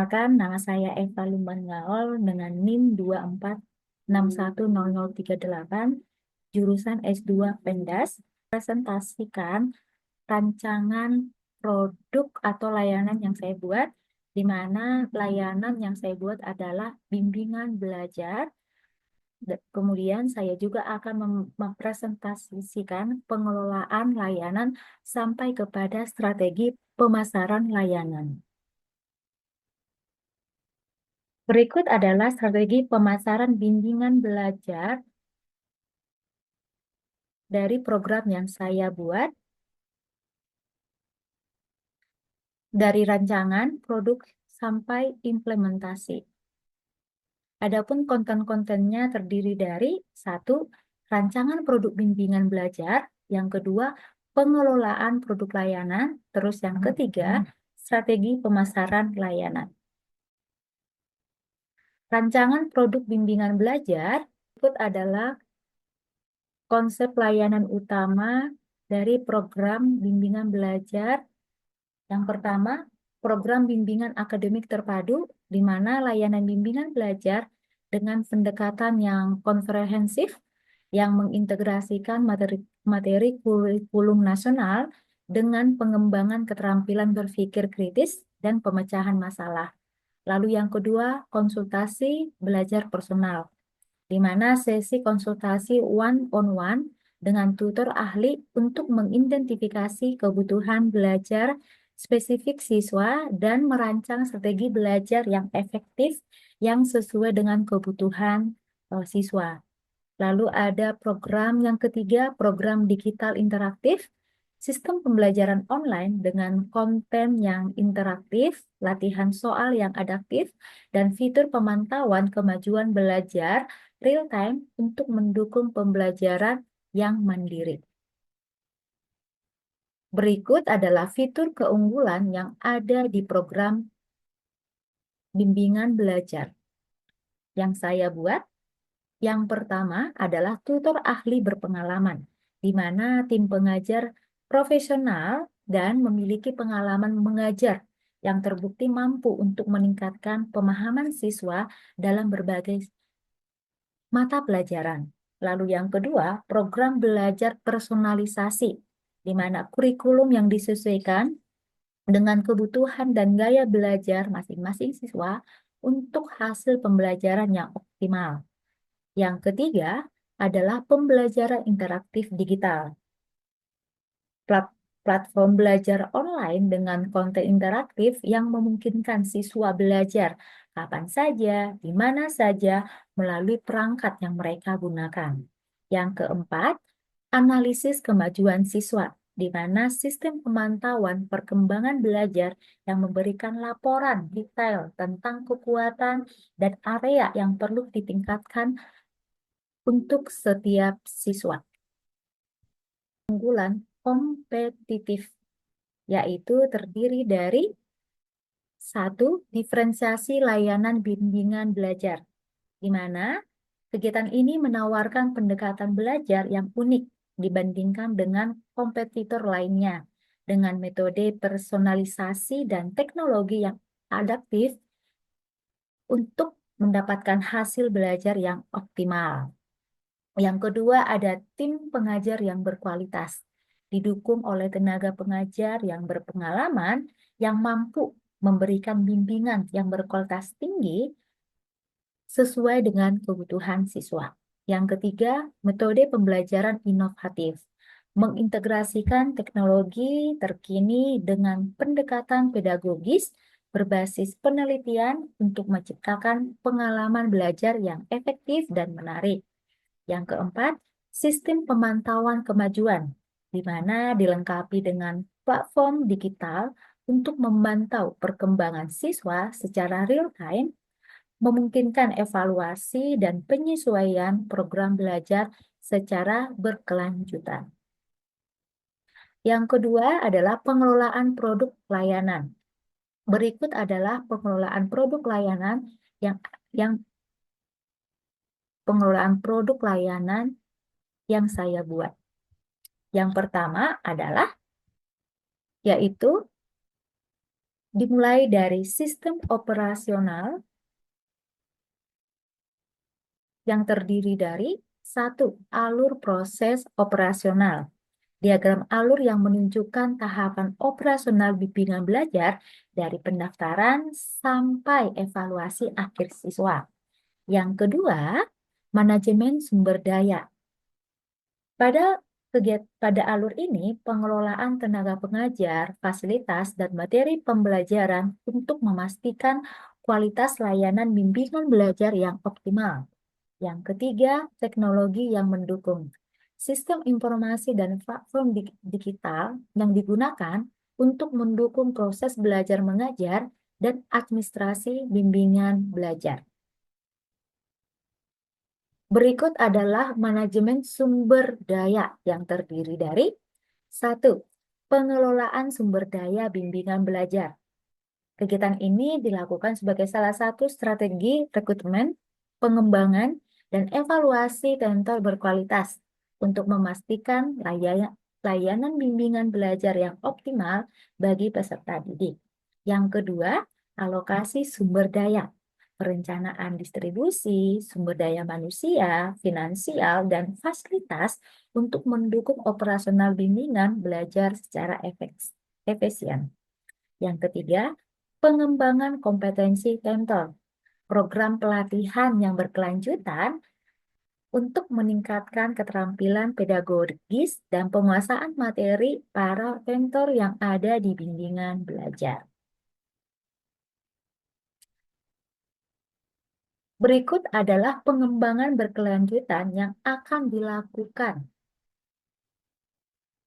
Nama saya Eva Lumban Gaol dengan NIM 24610038, jurusan S2 Pendas, presentasikan rancangan produk atau layanan yang saya buat, di mana layanan yang saya buat adalah bimbingan belajar. Kemudian saya juga akan mempresentasikan pengelolaan layanan sampai kepada strategi pemasaran layanan. Berikut adalah strategi pemasaran bimbingan belajar dari program yang saya buat, dari rancangan, produk, sampai implementasi. Adapun konten-kontennya terdiri dari satu, rancangan produk bimbingan belajar, yang kedua, pengelolaan produk layanan, terus yang ketiga, strategi pemasaran layanan. Rancangan produk bimbingan belajar berikut adalah konsep layanan utama dari program bimbingan belajar. Yang pertama, program bimbingan akademik terpadu, di mana layanan bimbingan belajar dengan pendekatan yang komprehensif, yang mengintegrasikan materi kurikulum nasional dengan pengembangan keterampilan berpikir kritis dan pemecahan masalah. Lalu yang kedua, konsultasi belajar personal, di mana sesi konsultasi one-on-one dengan tutor ahli untuk mengidentifikasi kebutuhan belajar spesifik siswa dan merancang strategi belajar yang efektif yang sesuai dengan kebutuhan siswa. Lalu ada program yang ketiga, program digital interaktif, sistem pembelajaran online dengan konten yang interaktif, latihan soal yang adaptif, dan fitur pemantauan kemajuan belajar real time untuk mendukung pembelajaran yang mandiri. Berikut adalah fitur keunggulan yang ada di program bimbingan belajar yang saya buat. Yang pertama adalah tutor ahli berpengalaman, di mana tim pengajar profesional dan memiliki pengalaman mengajar yang terbukti mampu untuk meningkatkan pemahaman siswa dalam berbagai mata pelajaran. Lalu yang kedua, program belajar personalisasi, di mana kurikulum yang disesuaikan dengan kebutuhan dan gaya belajar masing-masing siswa untuk hasil pembelajaran yang optimal. Yang ketiga adalah pembelajaran interaktif digital. Platform belajar online dengan konten interaktif yang memungkinkan siswa belajar kapan saja, di mana saja, melalui perangkat yang mereka gunakan. Yang keempat, analisis kemajuan siswa, di mana sistem pemantauan perkembangan belajar yang memberikan laporan detail tentang kekuatan dan area yang perlu ditingkatkan untuk setiap siswa. Unggulan kompetitif, yaitu terdiri dari satu, diferensiasi layanan bimbingan belajar, di mana kegiatan ini menawarkan pendekatan belajar yang unik dibandingkan dengan kompetitor lainnya, dengan metode personalisasi dan teknologi yang adaptif untuk mendapatkan hasil belajar yang optimal. Yang kedua, ada tim pengajar yang berkualitas, didukung oleh tenaga pengajar yang berpengalaman, yang mampu memberikan bimbingan yang berkualitas tinggi sesuai dengan kebutuhan siswa. Yang ketiga, metode pembelajaran inovatif, mengintegrasikan teknologi terkini dengan pendekatan pedagogis berbasis penelitian untuk menciptakan pengalaman belajar yang efektif dan menarik. Yang keempat, sistem pemantauan kemajuan, di mana dilengkapi dengan platform digital untuk memantau perkembangan siswa secara real-time, memungkinkan evaluasi dan penyesuaian program belajar secara berkelanjutan. Yang kedua adalah pengelolaan produk layanan. Berikut adalah pengelolaan produk layanan yang pengelolaan produk layanan yang saya buat. Yang pertama adalah yaitu dimulai dari sistem operasional yang terdiri dari satu, alur proses operasional. Diagram alur yang menunjukkan tahapan operasional bimbingan belajar dari pendaftaran sampai evaluasi akhir siswa. Yang kedua, manajemen sumber daya. Pada alur ini, pengelolaan tenaga pengajar, fasilitas, dan materi pembelajaran untuk memastikan kualitas layanan bimbingan belajar yang optimal. Yang ketiga, teknologi yang mendukung. Sistem informasi dan platform digital yang digunakan untuk mendukung proses belajar mengajar dan administrasi bimbingan belajar. Berikut adalah manajemen sumber daya yang terdiri dari satu, pengelolaan sumber daya bimbingan belajar. Kegiatan ini dilakukan sebagai salah satu strategi rekrutmen, pengembangan, dan evaluasi tentor berkualitas untuk memastikan layanan bimbingan belajar yang optimal bagi peserta didik. Yang kedua, alokasi sumber daya, perencanaan distribusi, sumber daya manusia, finansial, dan fasilitas untuk mendukung operasional bimbingan belajar secara efisien. Yang ketiga, pengembangan kompetensi tentor, program pelatihan yang berkelanjutan untuk meningkatkan keterampilan pedagogis dan penguasaan materi para tentor yang ada di bimbingan belajar. Berikut adalah pengembangan berkelanjutan yang akan dilakukan,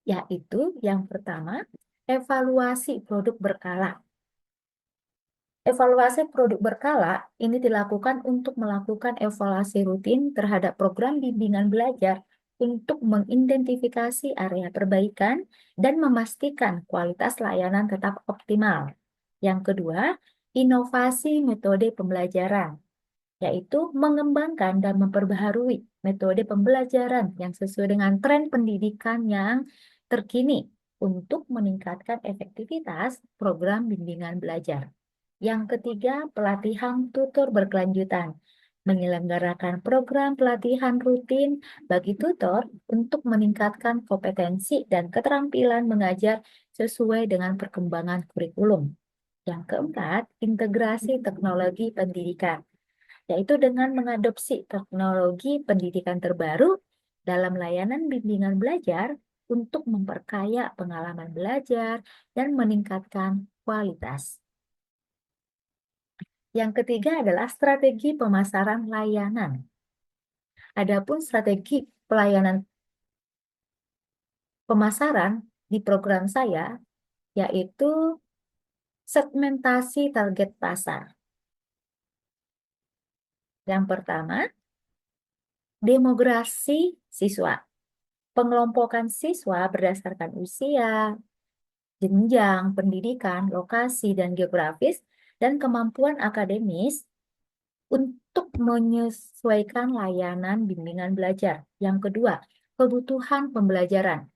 yaitu yang pertama, evaluasi produk berkala. Evaluasi produk berkala ini dilakukan untuk melakukan evaluasi rutin terhadap program bimbingan belajar untuk mengidentifikasi area perbaikan dan memastikan kualitas layanan tetap optimal. Yang kedua, inovasi metode pembelajaran, yaitu mengembangkan dan memperbaharui metode pembelajaran yang sesuai dengan tren pendidikan yang terkini untuk meningkatkan efektivitas program bimbingan belajar. Yang ketiga, pelatihan tutor berkelanjutan. Menyelenggarakan program pelatihan rutin bagi tutor untuk meningkatkan kompetensi dan keterampilan mengajar sesuai dengan perkembangan kurikulum. Yang keempat, integrasi teknologi pendidikan, yaitu dengan mengadopsi teknologi pendidikan terbaru dalam layanan bimbingan belajar untuk memperkaya pengalaman belajar dan meningkatkan kualitas. Yang ketiga adalah strategi pemasaran layanan. Adapun strategi pelayanan pemasaran di program saya yaitu segmentasi target pasar. Yang pertama, demografi siswa. Pengelompokan siswa berdasarkan usia, jenjang pendidikan, lokasi, dan geografis, dan kemampuan akademis untuk menyesuaikan layanan bimbingan belajar. Yang kedua, kebutuhan pembelajaran,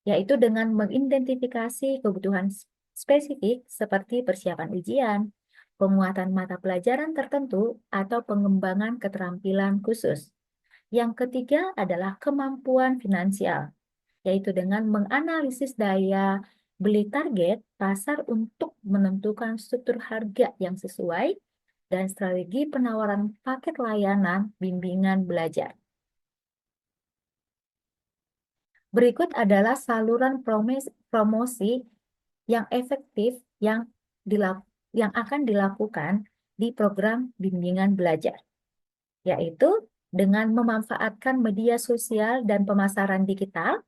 yaitu dengan mengidentifikasi kebutuhan spesifik seperti persiapan ujian, penguatan mata pelajaran tertentu, atau pengembangan keterampilan khusus. Yang ketiga adalah kemampuan finansial, yaitu dengan menganalisis daya beli target pasar untuk menentukan struktur harga yang sesuai dan strategi penawaran paket layanan bimbingan belajar. Berikut adalah saluran promosi yang efektif yang akan dilakukan di program bimbingan belajar, yaitu dengan memanfaatkan media sosial dan pemasaran digital,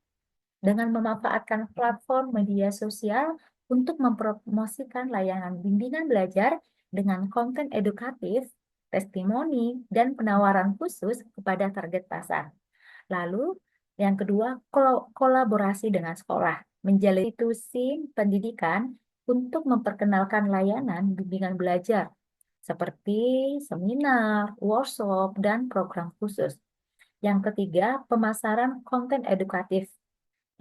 dengan memanfaatkan platform media sosial untuk mempromosikan layanan bimbingan belajar dengan konten edukatif, testimoni, dan penawaran khusus kepada target pasar. Lalu, yang kedua, kolaborasi dengan sekolah, menjalin institusi pendidikan untuk memperkenalkan layanan bimbingan belajar, seperti seminar, workshop, dan program khusus. Yang ketiga, pemasaran konten edukatif,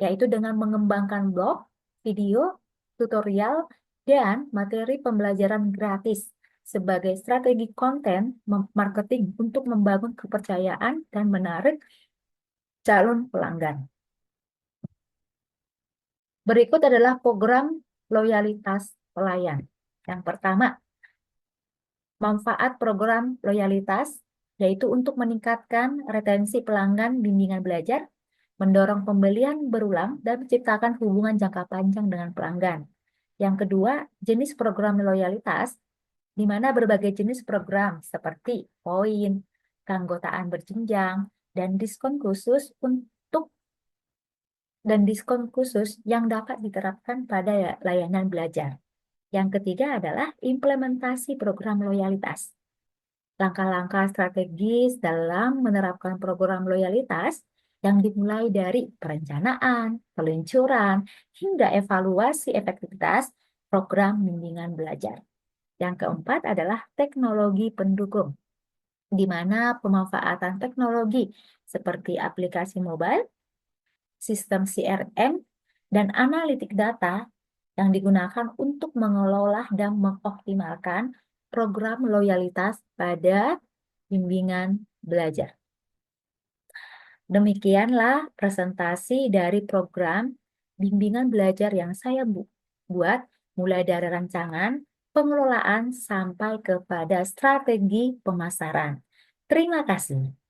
yaitu dengan mengembangkan blog, video, tutorial, Dan materi pembelajaran gratis sebagai strategi konten marketing untuk membangun kepercayaan dan menarik calon pelanggan. Berikut adalah program loyalitas pelayan. Yang pertama, manfaat program loyalitas yaitu untuk meningkatkan retensi pelanggan bimbingan belajar, mendorong pembelian berulang, dan menciptakan hubungan jangka panjang dengan pelanggan. Yang kedua, jenis program loyalitas, di mana berbagai jenis program seperti poin, keanggotaan berjenjang, dan diskon khusus yang dapat diterapkan pada layanan belajar. Yang ketiga adalah implementasi program loyalitas. Langkah-langkah strategis dalam menerapkan program loyalitas yang dimulai dari perencanaan, peluncuran, hingga evaluasi efektivitas program bimbingan belajar. Yang keempat adalah teknologi pendukung, di mana pemanfaatan teknologi seperti aplikasi mobile, sistem CRM, dan analitik data yang digunakan untuk mengelola dan mengoptimalkan program loyalitas pada bimbingan belajar. Demikianlah presentasi dari program bimbingan belajar yang saya buat, mulai dari rancangan, pengelolaan, sampai kepada strategi pemasaran. Terima kasih.